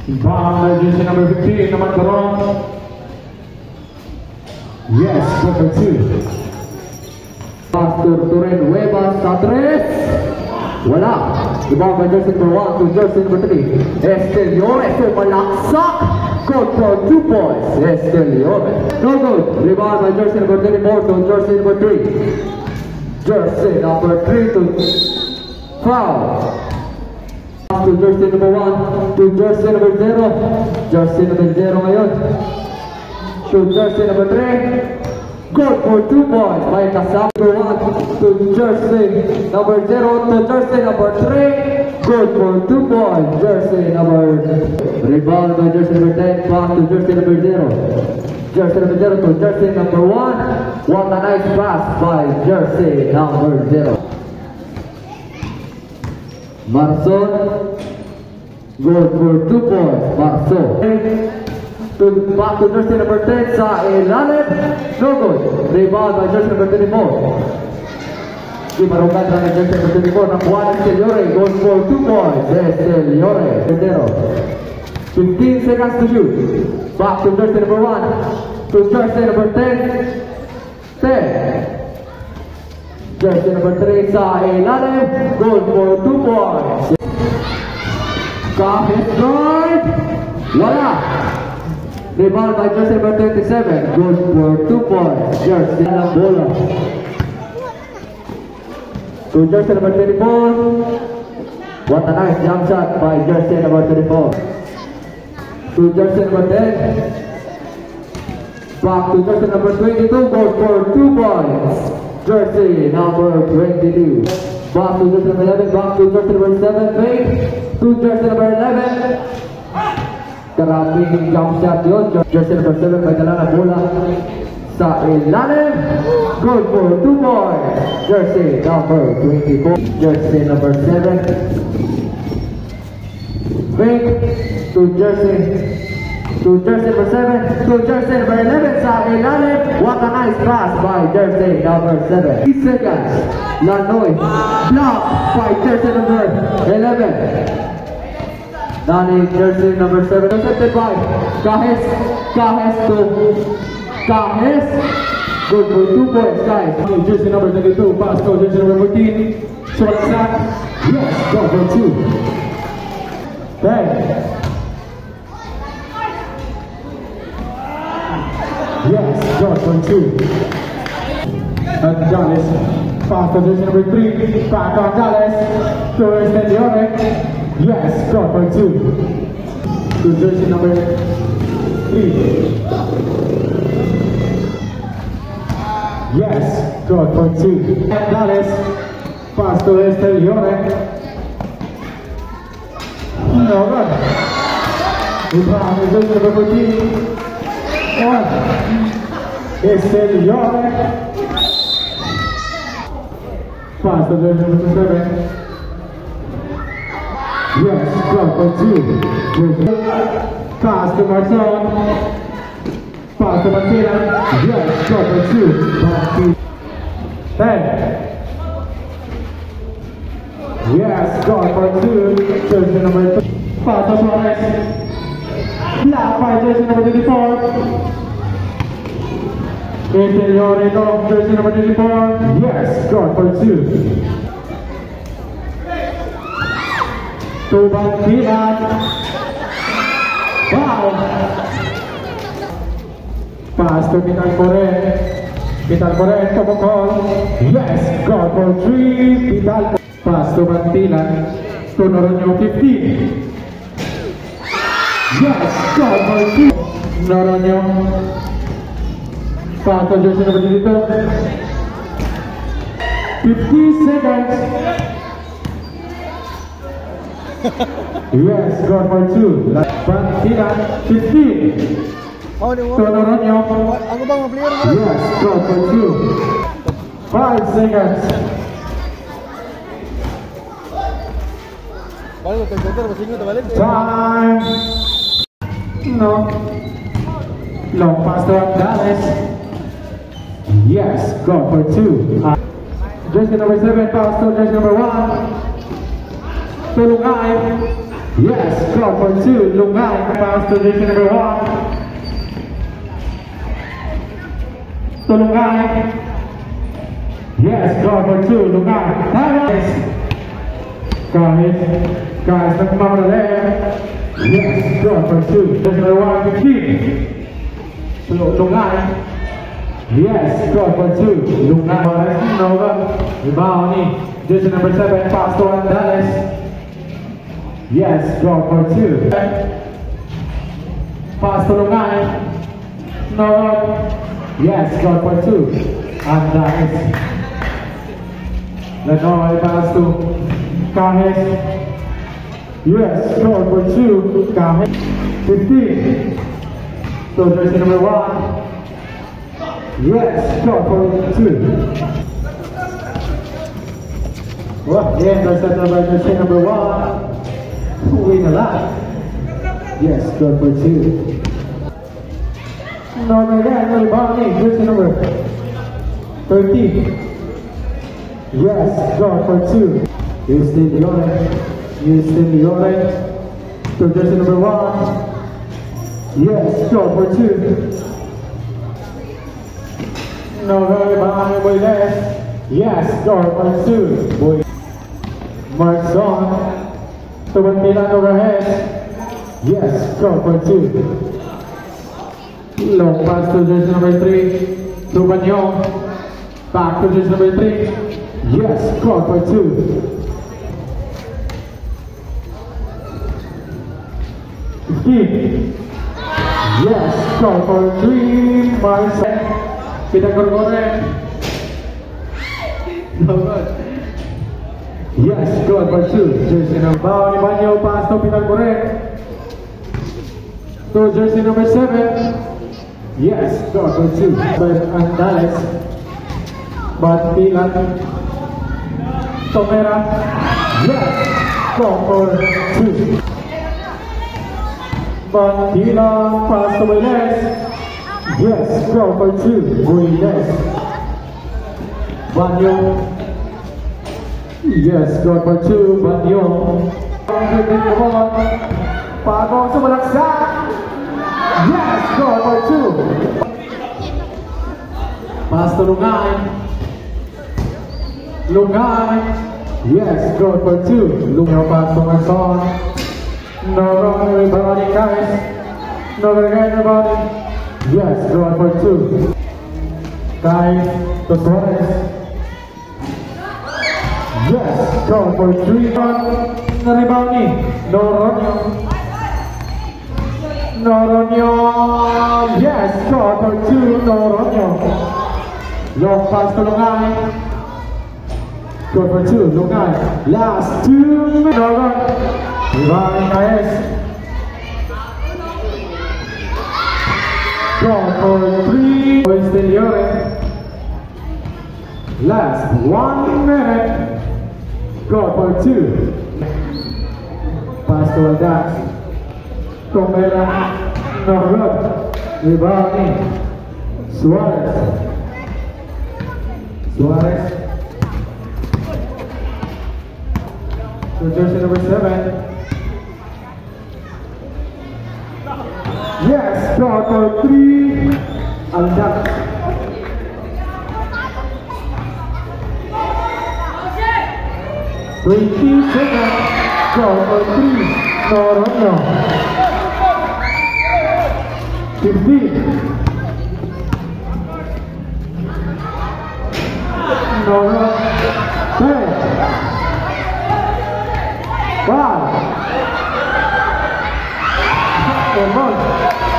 Inbound jersey number 15 naman karon. Yes, good for 2. Pastor Turen Huevas sa 3. Wala. Inbound by jersey number 1 to jersey number 3. Esteliore malaksak. Good for 2 points. Esteliore. No good. Rebound by jersey number 34 to jersey number 3. Jersey number 3 to foul. To jersey number 1 to jersey number 0. Jersey number 0 ngayon. To jersey number 3. Good for 2 points. May kasama number 1 to jersey number 0 to jersey number 3. Good for 2 points. Jersey number. Rebound by jersey number 10. Pass to jersey number 0. Jersey number 0 to jersey number 1. What a nice pass by jersey number 0. Marson. Good for 2 points. Marson. Back to jersey number 10 sa ilalim. No good. Rebound by jersey number 24. Di marugan na ng jersey number 24 ng Juan Esteliore. Goes for 2 points. Esteliore. 15 seconds to shoot. Back to jersey number 1. To jersey number 10. 10. Jersey number 3 sa ilalim. Goes for 2 points. Kahit guard. Wala. Rebound by jersey number 27. Good for 2 points. Jersey ng bola. To jersey number 24. What a nice jump shot by jersey number 24. To jersey number 10. Back to jersey number 22. Good for 2 points. Jersey number 22. Back to jersey number 11. Back to jersey number 7. Fake. To jersey number 11. Karabing jump shot yun. Jersey number 7 may dala na bola sa ilalim. Good for 2 points. Jersey number 24. Jersey number 7. Fake to jersey number 7. To jersey number 11 sa ilalim. What a nice pass by jersey number 7. 3 seconds. Lanoy. Block by jersey number 11. Nani jersey number 7 intercepted by Kahes to Kahes. Good for 2 points, guys. Jersey number 22, pass to jersey number 14. Short sack. Yes, go for 2. 10. Yes, go for 2. And Dallas, pass to jersey number 3. Back on Dallas. To Esteliore. Yes, go for 2. To jersey number 3. Yes, go for 2. And Dallas, pass to Esteliore. No good. Ibrahim is jersey number 14. Esteliore. Pass to jersey number 7. Yes, go for 2. Pass to Marson. Pass to Martina. Yes, go for 2. 10. Yes, go for 2. Jersey number 2. Pass to Suarez. Block by jersey number 24. Esteliore to jersey number 24. Yes, go for 2. To Bantilan. Wow! Pass to Vital Corre. Vital Corre to Bocol. Yes, go for 3. Vital. Pass to Bantilan. To Noronio 15. Yes, go for 2. Noronio. Pass to jersey number 22. 50 seconds. Yes, go for 2. Bantilan 15. Oh, di mo. Noronio. Ako bang ma-player mo? Yes, go for 2. 5 seconds. Balik ko tayo masing ito balik. Time. No. Long pass to Dallas. Yes, go for 2. Jersey number 7 pass to jersey number 1. Tulungay. Yes, go for 2. Lungai pass to jersey number 1. To Lungai. Yes, go for 2. Lungai. Guys, the number there. Yes, go for 2. Jersey number 1, 15. To Lungai. Yes, go for 2. Lungai. Nova. Rebound. Jersey number 7. Pass to Andales. Yes, go for 2. Pass to Lungai. No. Yes, go for 2. And that is Lenoy pass to Kahes. Yes, go for 2. Kahes. 15. So jersey number 1. Yes, go for 2. Well, yeah, intercepted by jersey number 1. Win a lot. Yes, good for 2. No, again, rebounding, jersey number 13. Yes, good for 2. Houston Leone. To jersey number 1. Yes, good for 2. No, rebounding, Boyles. Yes, good for 2. Marks on. So when Milan overhead, yes, go for 2. Long pass to jersey number 3, to Bagnon. Back to jersey number 3, yes, go for 2. 15, yes, go for 3. Marcel, Pinagorgore. No good. Yes, good for 2. Jersey number Bagnon pass to Pinagorgore. To jersey number 7. Yes, go for 2. But Andales. But Milan. Tomera. Yes, go for 2. But Milan pass to Boyles. Yes, go for 2. Boyles. Bagnon. Yes, go for 2. Bagnon. Pagong sumalaksak. Yes, go for 2. Pass to Lungai. Yes, go for 2. Lungai pass to Marson. No wrong, everybody, guys. No regret about it. Yes, go for 2. Guys, to Suarez. Yes, go for 3. Rebounding. No Ronyo. Noronio, yes, go for 2, Noronio. Long pass to Lungai. Go for 2, Lungai. Last 2 minutes. Rebound Kaes. Go for 3, Winston Leone. Last 1 minute. Go for 2. Pass to Aldax. Tomera, no good. Rebounding. Suarez. To jersey number 7. Yes, go for 3. Aldax. seconds. Go for 3. Noronio. 15. No, 10. 5. 1.